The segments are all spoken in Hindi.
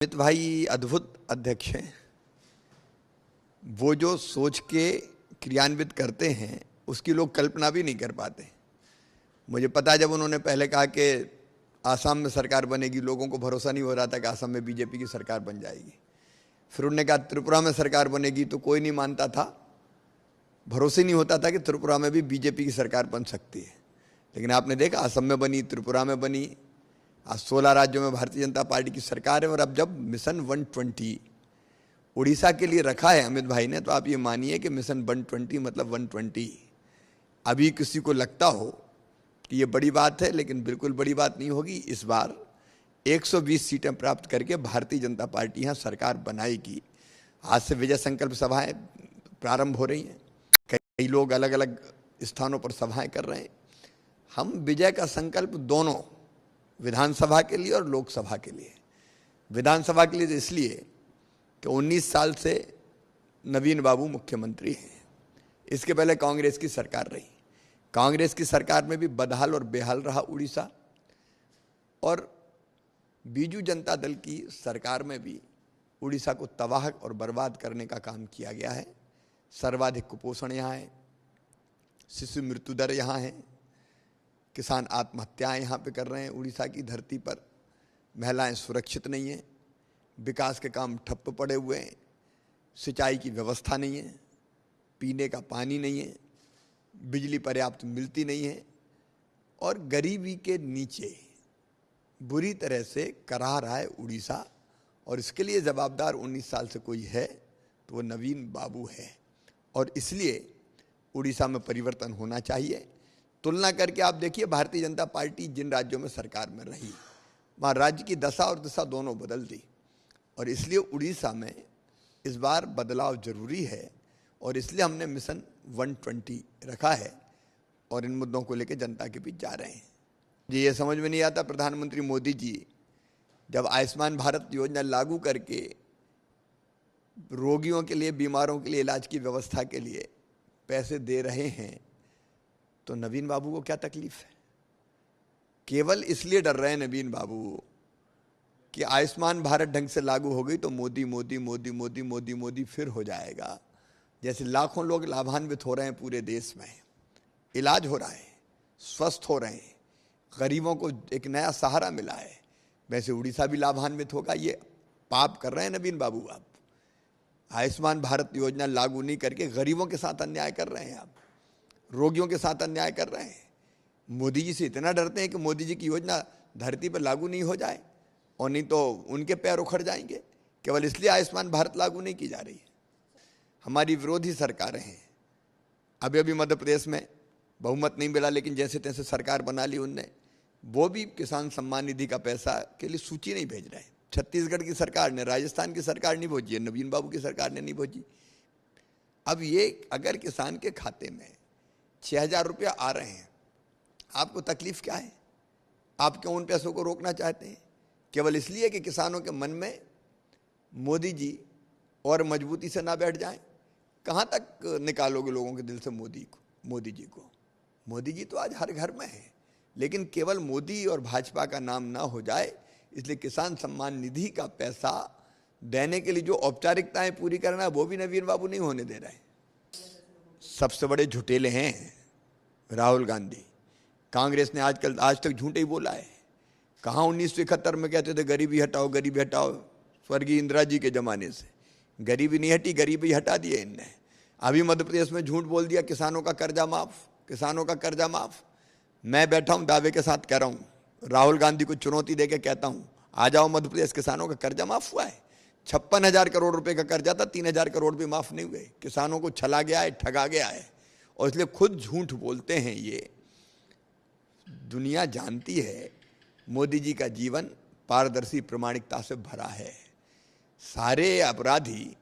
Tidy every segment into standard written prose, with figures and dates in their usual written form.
अमित भाई अद्भुत अध्यक्ष हैं। वो जो सोच के क्रियान्वित करते हैं उसकी लोग कल्पना भी नहीं कर पाते। मुझे पता है, जब उन्होंने पहले कहा कि आसाम में सरकार बनेगी, लोगों को भरोसा नहीं हो रहा था कि आसाम में बीजेपी की सरकार बन जाएगी। फिर उन्होंने कहा त्रिपुरा में सरकार बनेगी, तो कोई नहीं मानता था, भरोसे नहीं होता था कि त्रिपुरा में भी बीजेपी की सरकार बन सकती है। लेकिन आपने देखा, आसाम में बनी, त्रिपुरा में बनी, आज 16 राज्यों में भारतीय जनता पार्टी की सरकार है। और अब जब मिशन 120 उड़ीसा के लिए रखा है अमित भाई ने, तो आप ये मानिए कि मिशन 120 मतलब 120। अभी किसी को लगता हो कि ये बड़ी बात है, लेकिन बिल्कुल बड़ी बात नहीं होगी। इस बार 120 सीटें प्राप्त करके भारतीय जनता पार्टी यहाँ सरकार बनाएगी। आज से विजय संकल्प सभाएं प्रारंभ हो रही हैं, कई लोग अलग अलग स्थानों पर सभाएं कर रहे हैं। हम विजय का संकल्प दोनों, विधानसभा के लिए और लोकसभा के लिए। विधानसभा के लिए तो इसलिए कि 19 साल से नवीन बाबू मुख्यमंत्री हैं। इसके पहले कांग्रेस की सरकार रही। कांग्रेस की सरकार में भी बदहाल और बेहाल रहा उड़ीसा, और बीजू जनता दल की सरकार में भी उड़ीसा को तबाह और बर्बाद करने का काम किया गया है। सर्वाधिक कुपोषण यहाँ है, शिशु मृत्यु दर यहाँ है, किसान आत्महत्याएं यहाँ पे कर रहे हैं। उड़ीसा की धरती पर महिलाएं सुरक्षित नहीं हैं, विकास के काम ठप्प पड़े हुए हैं, सिंचाई की व्यवस्था नहीं है, पीने का पानी नहीं है, बिजली पर्याप्त मिलती नहीं है, और गरीबी के नीचे बुरी तरह से कराह रहा है उड़ीसा। और इसके लिए जवाबदार 19 साल से कोई है तो वो नवीन बाबू है। और इसलिए उड़ीसा में परिवर्तन होना चाहिए। तुलना करके आप देखिए, भारतीय जनता पार्टी जिन राज्यों में सरकार में रही, वहाँ राज्य की दशा और दिशा दोनों बदल दी। और इसलिए उड़ीसा में इस बार बदलाव जरूरी है, और इसलिए हमने मिशन 120 रखा है और इन मुद्दों को लेकर जनता के बीच जा रहे हैं। जी, ये समझ में नहीं आता, प्रधानमंत्री मोदी जी जब आयुष्मान भारत योजना लागू करके रोगियों के लिए, बीमारों के लिए इलाज की व्यवस्था के लिए पैसे दे रहे हैं, तो नवीन बाबू को क्या तकलीफ है? केवल इसलिए डर रहे हैं नवीन बाबू कि आयुष्मान भारत ढंग से लागू हो गई तो मोदी मोदी मोदी मोदी मोदी मोदी फिर हो जाएगा। जैसे लाखों लोग लाभान्वित हो रहे हैं पूरे देश में, इलाज हो रहा है, स्वस्थ हो रहे हैं, गरीबों को एक नया सहारा मिला है, वैसे उड़ीसा भी लाभान्वित होगा। ये पाप कर रहे हैं नवीन बाबू आप। आयुष्मान भारत योजना लागू नहीं करके गरीबों के साथ अन्याय कर रहे हैं आप, रोगियों के साथ अन्याय कर रहे हैं। मोदी जी से इतना डरते हैं कि मोदी जी की योजना धरती पर लागू नहीं हो जाए, और नहीं तो उनके पैर उखड़ जाएंगे। केवल इसलिए आयुष्मान भारत लागू नहीं की जा रही है। हमारी विरोधी सरकारें हैं। अभी अभी मध्य प्रदेश में बहुमत नहीं मिला, लेकिन जैसे तैसे सरकार बना ली उनने। वो भी किसान सम्मान निधि का पैसा के लिए सूची नहीं भेज रहे हैं। छत्तीसगढ़ की सरकार ने, राजस्थान की सरकार नहीं भेजी है, नवीन बाबू की सरकार ने नहीं भेजी। अब ये अगर किसान के खाते में 6,000 रुपया आ रहे हैं, आपको तकलीफ क्या है? आप क्यों उन पैसों को रोकना चाहते हैं? केवल इसलिए कि किसानों के मन में मोदी जी और मजबूती से ना बैठ जाएं। कहाँ तक निकालोगे लोगों के दिल से मोदी जी को? मोदी जी तो आज हर घर में है, लेकिन केवल मोदी और भाजपा का नाम ना हो जाए, इसलिए किसान सम्मान निधि का पैसा देने के लिए जो औपचारिकताएं पूरी करना है, वो भी नवीन बाबू नहीं होने दे रहे हैं। सबसे बड़े झुटेले हैं राहुल गांधी। कांग्रेस ने आज तक झूठे ही बोला है। कहाँ 1971 में कहते थे गरीबी हटाओ, गरीबी हटाओ, स्वर्गीय इंदिरा जी के ज़माने से गरीबी नहीं हटी, गरीबी हटा दिए इनने। अभी मध्य प्रदेश में झूठ बोल दिया, किसानों का कर्जा माफ़, किसानों का कर्जा माफ़। मैं बैठा हूँ, दावे के साथ कह रहा हूँ, राहुल गांधी को चुनौती दे के कहता हूँ, आ जाओ मध्य प्रदेश, किसानों का कर्जा माफ़ हुआ है। 56,000 करोड़ रुपए का कर्जा था, 3,000 करोड़ भी माफ़ नहीं हुए। किसानों को छला गया है, ठगा गया है, और इसलिए खुद झूठ बोलते हैं। ये दुनिया जानती है मोदी जी का जीवन पारदर्शी प्रामाणिकता से भरा है। सारे अपराधी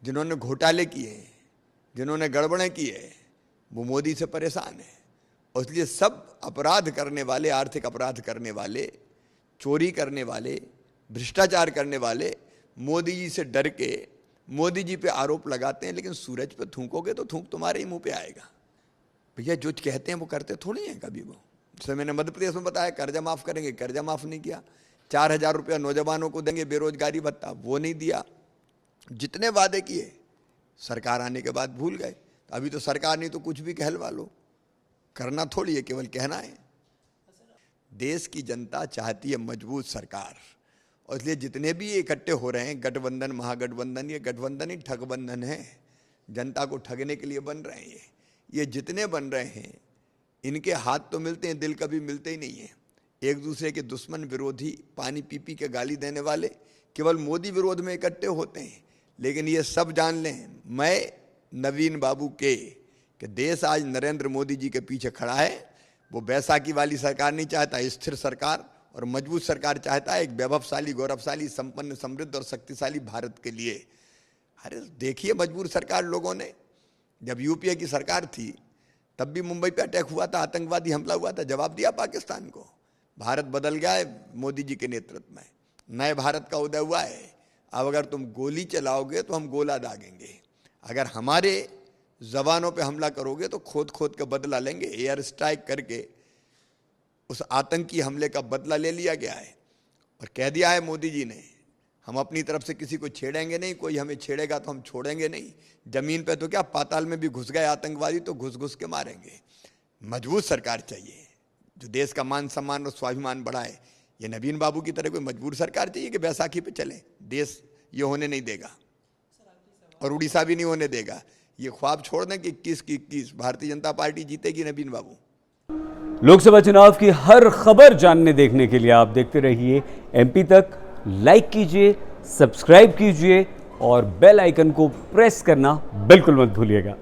जिन्होंने घोटाले किए, जिन्होंने गड़बड़ें की है, वो मोदी से परेशान है। और इसलिए सब अपराध करने वाले, आर्थिक अपराध करने वाले, चोरी करने वाले, भ्रष्टाचार करने वाले मोदी जी से डर के मोदी जी पे आरोप लगाते हैं। लेकिन सूरज पे थूकोगे तो थूक तुम्हारे ही मुंह पे आएगा। भैया जो कहते हैं वो करते थोड़ी हैं कभी। वो जैसे मैंने मध्य प्रदेश में बताया, कर्जा माफ़ करेंगे, कर्जा माफ़ नहीं किया। 4,000 रुपया नौजवानों को देंगे बेरोजगारी भत्ता, वो नहीं दिया। जितने वादे किए सरकार आने के बाद भूल गए। अभी तो सरकार नहीं तो कुछ भी कहलवा लो, करना थोड़ी है, केवल कहना है। देश की जनता चाहती है मजबूत सरकार, और इसलिए जितने भी ये इकट्ठे हो रहे हैं गठबंधन, महागठबंधन, ये गठबंधन ही ठगबंधन है, जनता को ठगने के लिए बन रहे हैं। ये जितने बन रहे हैं इनके हाथ तो मिलते हैं, दिल कभी मिलते ही नहीं है। एक दूसरे के दुश्मन, विरोधी, पानी पी पी के गाली देने वाले केवल मोदी विरोध में इकट्ठे होते हैं। लेकिन ये सब जान लें, मैं नवीन बाबू के कि देश आज नरेंद्र मोदी जी के पीछे खड़ा है। वो बैसाखी वाली सरकार नहीं चाहता, स्थिर सरकार और मजबूत सरकार चाहता है, एक वैभवशाली, गौरवशाली, संपन्न, समृद्ध और शक्तिशाली भारत के लिए। अरे देखिए मजबूर सरकार लोगों ने, जब यूपीए की सरकार थी तब भी मुंबई पे अटैक हुआ था, आतंकवादी हमला हुआ था, जवाब दिया पाकिस्तान को। भारत बदल गया है मोदी जी के नेतृत्व में, नए भारत का उदय हुआ है। अब अगर तुम गोली चलाओगे तो हम गोला दागेंगे, अगर हमारे जवानों पे हमला करोगे तो खोद खोद के बदला लेंगे। एयर स्ट्राइक करके उस आतंकी हमले का बदला ले लिया गया है और कह दिया है मोदी जी ने, हम अपनी तरफ से किसी को छेड़ेंगे नहीं, कोई हमें छेड़ेगा तो हम छोड़ेंगे नहीं। जमीन पे तो क्या, पाताल में भी घुस गए आतंकवादी तो घुस घुस के मारेंगे। मजबूत सरकार चाहिए जो देश का मान सम्मान और स्वाभिमान बढ़ाए। ये नवीन बाबू की तरह कोई मजबूर सरकार चाहिए कि बैसाखी पे चले। देश ये होने नहीं देगा और उड़ीसा भी नहीं होने देगा। ये ख्वाब छोड़ दें कि 21 की 21 भारतीय जनता पार्टी जीतेगी। नवीन बाबू, लोकसभा चुनाव की हर खबर जानने देखने के लिए आप देखते रहिए एमपी तक। लाइक कीजिए, सब्सक्राइब कीजिए और बेल आइकन को प्रेस करना बिल्कुल मत भूलिएगा।